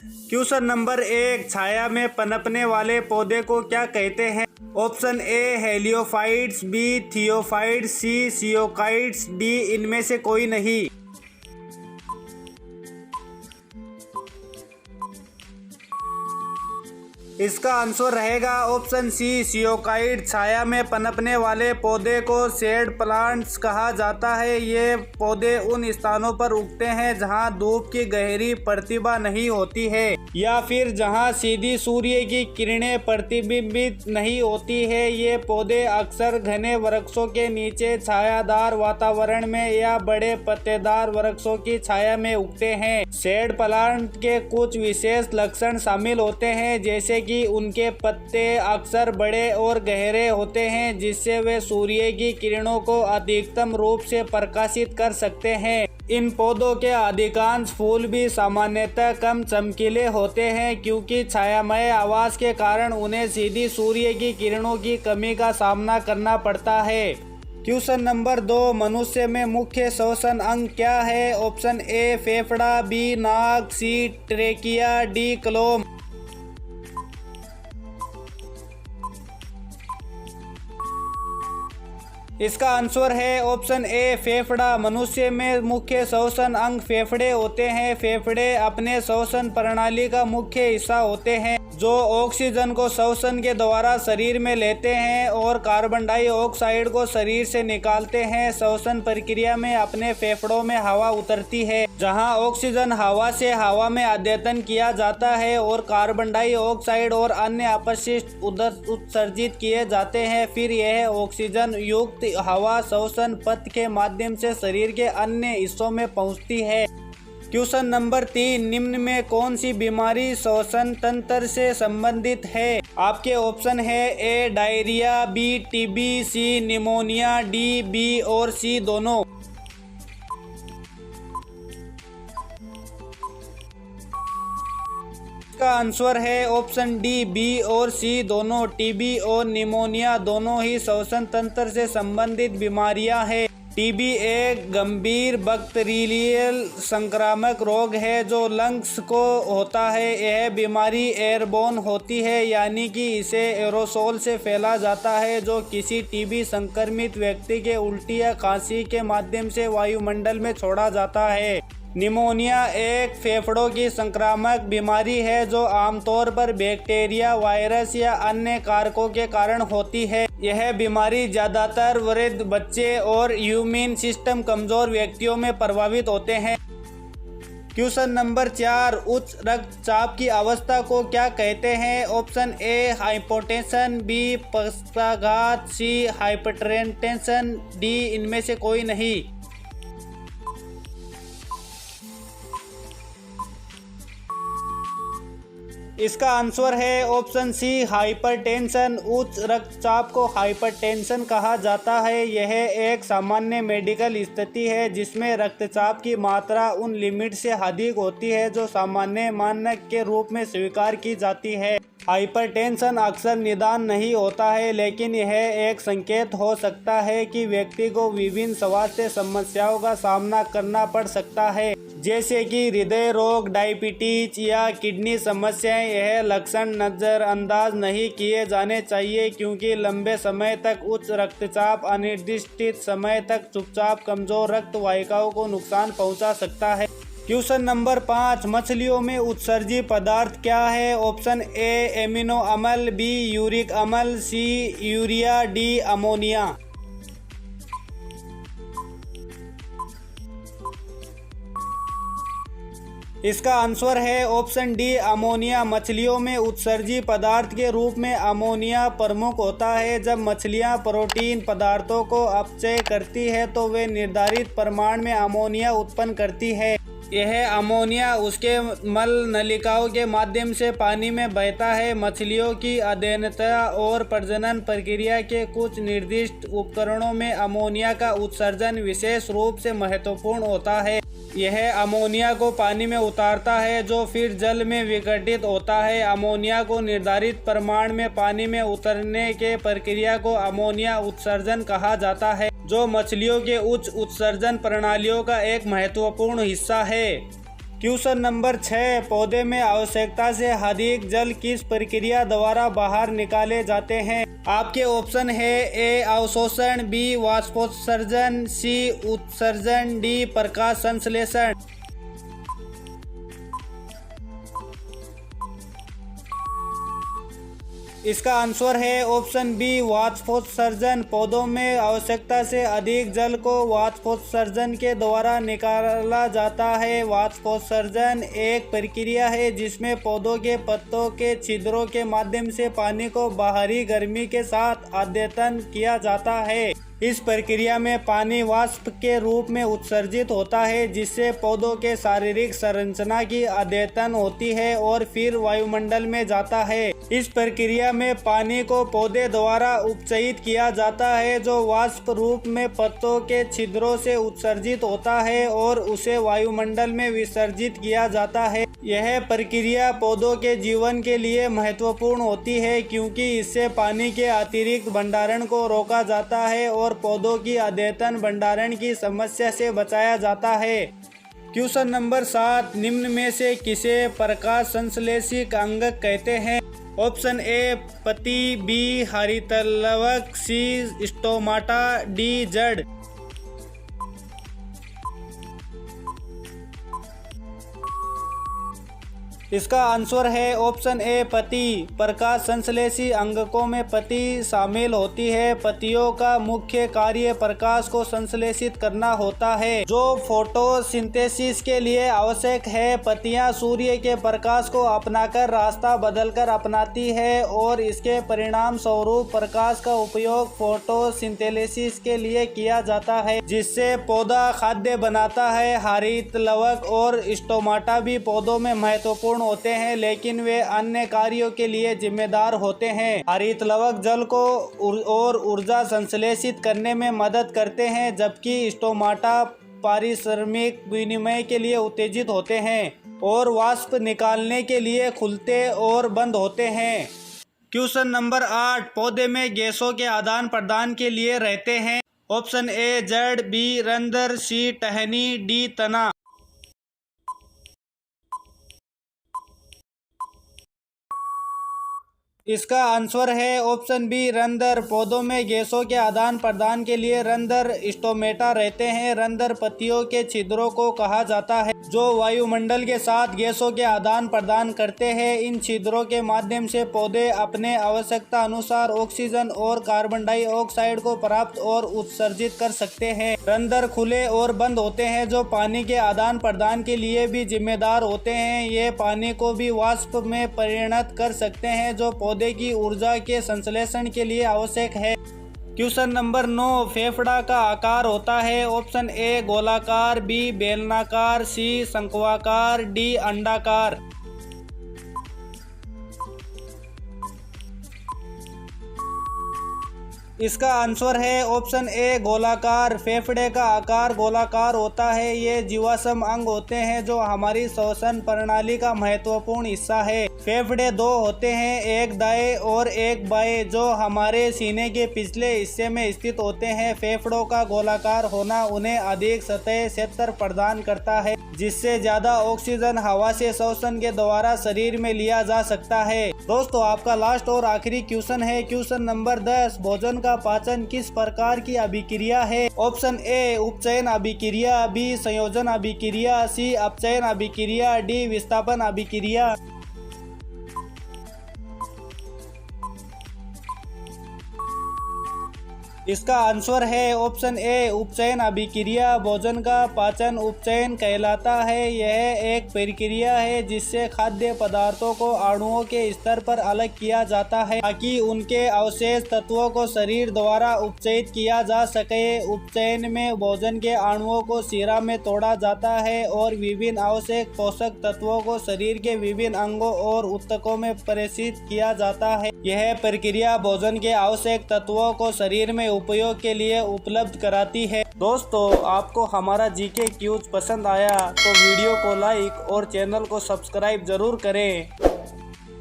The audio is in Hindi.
क्वेश्चन नंबर 1, छाया में पनपने वाले पौधे को क्या कहते हैं? Option A heliophytes, B theophytes, C sciophytes, D इनमें से कोई नहीं। इसका आंसर रहेगा ऑप्शन सी सियोकाइट। छाया में पनपने वाले पौधे को शेड प्लांट्स कहा जाता है। ये पौधे उन स्थानों पर उगते हैं जहां धूप की गहरी प्रतिभा नहीं होती है या फिर जहां सीधी सूर्य की किरणें प्रतिबिंबित नहीं होती है। ये पौधे अक्सर घने वृक्षों के नीचे छायादार वातावरण में या बड़े पत्तेदार वृक्षों की छाया में उगते हैं। शेड प्लांट के कुछ विशेष लक्षण शामिल होते हैं, जैसे कि उनके पत्ते अक्सर बड़े और गहरे होते हैं, जिससे वे सूर्य की किरणों को अधिकतम रूप से प्रकाशित कर सकते हैं। इन पौधों के अधिकांश फूल भी सामान्यतः कम चमकीले होते हैं, क्योंकि छायामय आवास के कारण उन्हें सीधी सूर्य की किरणों की कमी का सामना करना पड़ता है। क्वेश्चन नंबर 2, मनुष्य में मुख्य श्वसन अंग क्या है? ऑप्शन ए फेफड़ा, बी नाक, सी ट्रेकिया, डी क्लोम। इसका आंसर है ऑप्शन ए फेफड़ा। मनुष्य में मुख्य श्वसन अंग फेफड़े होते हैं। फेफड़े अपने श्वसन प्रणाली का मुख्य हिस्सा होते हैं, जो ऑक्सीजन को श्वसन के द्वारा शरीर में लेते हैं और कार्बन डाइऑक्साइड को शरीर से निकालते हैं। श्वसन प्रक्रिया में अपने फेफड़ों में हवा उतरती है, जहां ऑक्सीजन हवा से हवा में अद्यतन किया जाता है और कार्बन डाइऑक्साइड और अन्य अपशिष्ट उत्सर्जित किए जाते हैं। फिर यह ऑक्सीजन युक्त हवा श्वसन पथ के माध्यम से शरीर के अन्य हिस्सों में पहुंचती है। क्वेश्चन नंबर 3, निम्न में कौन सी बीमारी श्वसन तंत्र से संबंधित है? आपके ऑप्शन है ए डायरिया, बी टीबी, सी निमोनिया, डी बी और सी दोनों। इसका आंसर है ऑप्शन डी बी और सी दोनों। टीबी और निमोनिया दोनों ही श्वसन तंत्र से संबंधित बीमारियां हैं। टीबी एक गंभीर बैक्टीरियल संक्रामक रोग है जो लंग्स को होता है। यह बीमारी एयरबोर्न होती है, यानी कि इसे एरोसोल से फैला जाता है, जो किसी टीबी संक्रमित व्यक्ति के उल्टी या खांसी के माध्यम से वायुमंडल में छोड़ा जाता है। निमोनिया एक फेफड़ों की संक्रामक बीमारी है जो आमतौर पर बैक्टीरिया, वायरस या अन्य कारकों के कारण होती है। यह बीमारी ज्यादातर वृद्ध, बच्चे और इम्यून सिस्टम कमजोर व्यक्तियों में प्रभावित होते हैं। क्वेश्चन नंबर 4, उच्च रक्तचाप की अवस्था को क्या कहते हैं? ऑप्शन ए हाइपोटेंशन, बी पक्षाघात, सी हाइपरटेंशन, डी इनमें से कोई नहीं। इसका आंसर है ऑप्शन सी हाइपरटेंशन। उच्च रक्तचाप को हाइपरटेंशन कहा जाता है। यह एक सामान्य मेडिकल स्थिति है जिसमें रक्तचाप की मात्रा उन लिमिट से अधिक होती है जो सामान्य मानक के रूप में स्वीकार की जाती है। हाइपरटेंशन अक्सर निदान नहीं होता है, लेकिन यह एक संकेत हो सकता है कि व्यक्ति को विभिन्न स्वास्थ्य समस्याओं का सामना करना पड़ सकता है, जैसे कि हृदय रोग, डायबिटीज या किडनी समस्याएं। यह लक्षण नजरअंदाज नहीं किए जाने चाहिए, क्योंकि लंबे समय तक उच्च रक्तचाप अनिर्दिष्ट समय तक चुपचाप कमजोर रक्त वाहिकाओं को नुकसान पहुंचा सकता है। क्वेश्चन नंबर 5, मछलियों में उत्सर्जित पदार्थ क्या है? ऑप्शन ए एमिनो अम्ल, बी यूरिक अम्ल, सी यूरिया, डी अमोनिया। इसका आंसर है ऑप्शन डी अमोनिया। मछलियों में उत्सर्जित पदार्थ के रूप में अमोनिया प्रमुख होता है। जब मछलियां प्रोटीन पदार्थों को अपचय करती है तो वे निर्धारित परिमाण में अमोनिया उत्पन्न करती है। यह अमोनिया उसके मल नलिकाओं के माध्यम से पानी में बहता है। मछलियों की अध्ययनता और प्रजनन प्रक्रिया के कुछ निर्दिष्ट उपकरणों में अमोनिया का उत्सर्जन विशेष रूप से महत्वपूर्ण होता है। यह अमोनिया को पानी में उतारता है, जो फिर जल में विघटित होता है। अमोनिया को निर्धारित परिमाण में पानी में उतरने के प्रक्रिया को अमोनिया उत्सर्जन कहा जाता है, जो मछलियों के उच्च उत्सर्जन प्रणालियों का एक महत्वपूर्ण हिस्सा है। क्वेश्चन नंबर 6, पौधे में आवश्यकता से अधिक जल किस प्रक्रिया द्वारा बाहर निकाले जाते हैं? आपके ऑप्शन है ए अवशोषण, बी वाष्पोत्सर्जन, सी उत्सर्जन, डी प्रकाश संश्लेषण। इसका आंसर है ऑप्शन बी वाष्पोत्सर्जन। पौधों में आवश्यकता से अधिक जल को वाष्पोत्सर्जन के द्वारा निकाला जाता है। वाष्पोत्सर्जन एक प्रक्रिया है जिसमें पौधों के पत्तों के छिद्रों के माध्यम से पानी को बाहरी गर्मी के साथ अद्यतन किया जाता है। इस प्रक्रिया में पानी वाष्प के रूप में उत्सर्जित होता है जिससे पौधों के शारीरिक संरचना की अद्यतन होती है और फिर वायुमंडल में जाता है। इस प्रक्रिया में पानी को पौधे द्वारा उपचयित किया जाता है जो वाष्प रूप में पत्तों के छिद्रों से उत्सर्जित होता है और उसे वायुमंडल में विसर्जित किया जाता है। यह प्रक्रिया पौधों के जीवन के लिए महत्वपूर्ण होती है क्योंकि इससे पानी के अतिरिक्त भंडारण को रोका जाता है और पौधों की अद्यतन भंडारण की समस्या से बचाया जाता है। क्वेश्चन नंबर 7, निम्न में से किसे प्रकाश संश्लेषी अंगक कहते हैं? ऑप्शन ए पत्ती, बी हरितलवक, सी स्टोमाटा, डी जड़। इसका आंसर है ऑप्शन ए पत्ती। प्रकाश संश्लेषी अंगकों में पत्ती शामिल होती है। पत्तियों का मुख्य कार्य प्रकाश को संश्लेषित करना होता है जो फोटोसिंथेसिस के लिए आवश्यक है। पत्तियां सूर्य के प्रकाश को अपनाकर रास्ता बदलकर अपनाती है और इसके परिणाम स्वरूप प्रकाश का उपयोग फोटोसिंथेसिस के लिए किया जाता है जिससे पौधा खाद्य बनाता है। हरितलवक और स्टोमाटा भी पौधों में महत्वपूर्ण होते हैं लेकिन वे अन्य कार्यों के लिए जिम्मेदार होते हैं। हरितलवक जल को और ऊर्जा संश्लेषित करने में मदद करते हैं जबकि स्टोमाटा पारिश्रमिक विनिमय के लिए उत्तेजित होते हैं और वाष्प निकालने के लिए खुलते और बंद होते हैं। क्वेश्चन नंबर 8, पौधे में गैसों के आदान प्रदान के लिए रहते हैं। ऑप्शन ए जड़, बी रंध्र, सी टहनी, डी तना। इसका आंसर है ऑप्शन बी रंध्र। पौधों में गैसों के आदान प्रदान के लिए रंध्र स्टोमेटा रहते हैं। रंध्र पत्तियों के छिद्रों को कहा जाता है जो वायुमंडल के साथ गैसों के आदान प्रदान करते हैं। इन छिद्रों के माध्यम से पौधे अपने आवश्यकता अनुसार ऑक्सीजन और कार्बन डाइऑक्साइड को प्राप्त और उत्सर्जित कर सकते हैं। रंध्र खुले और बंद होते हैं जो पानी के आदान प्रदान के लिए भी जिम्मेदार होते हैं। ये पानी को भी वाष्प में परिणत कर सकते हैं जो पौधे की ऊर्जा के संश्लेषण के लिए आवश्यक है। क्वेश्चन नंबर 9, फेफड़ा का आकार होता है। ऑप्शन ए गोलाकार, बी बेलनाकार, सी शंक्वाकार, डी अंडाकार। इसका आंसर है ऑप्शन ए गोलाकार। फेफड़े का आकार गोलाकार होता है। ये जीवाश्म अंग होते हैं जो हमारी श्वसन प्रणाली का महत्वपूर्ण हिस्सा है। फेफड़े दो होते हैं, एक दाएं और एक बाएं, जो हमारे सीने के पिछले हिस्से में स्थित होते हैं। फेफड़ों का गोलाकार होना उन्हें अधिक सतह क्षेत्र प्रदान करता है जिससे ज्यादा ऑक्सीजन हवा से श्वसन के द्वारा शरीर में लिया जा सकता है। दोस्तों, आपका लास्ट और आखिरी क्वेश्चन है। क्वेश्चन नंबर 10, भोजन का पाचन किस प्रकार की अभिक्रिया है? ऑप्शन ए उपचयन अभिक्रिया, बी संयोजन अभिक्रिया, सी अपचयन अभिक्रिया, डी विस्थापन अभिक्रिया। इसका आंसर है ऑप्शन ए उपचयन अभिक्रिया। भोजन का पाचन उपचयन कहलाता है। यह एक प्रक्रिया है जिससे खाद्य पदार्थों को अणुओं के स्तर पर अलग किया जाता है ताकि उनके अवशेष तत्वों को शरीर द्वारा उपचयित किया जा सके। उपचयन में भोजन के अणुओं को शिरा में तोड़ा जाता है और विभिन्न आवश्यक पोषक तत्वों को शरीर के विभिन्न अंगों और ऊतकों में प्रेषित किया जाता है। यह प्रक्रिया भोजन के आवश्यक तत्वों को शरीर में उपयोग के लिए उपलब्ध कराती है। दोस्तों, आपको हमारा जीके क्यूज पसंद आया तो वीडियो को लाइक और चैनल को सब्सक्राइब जरूर करें।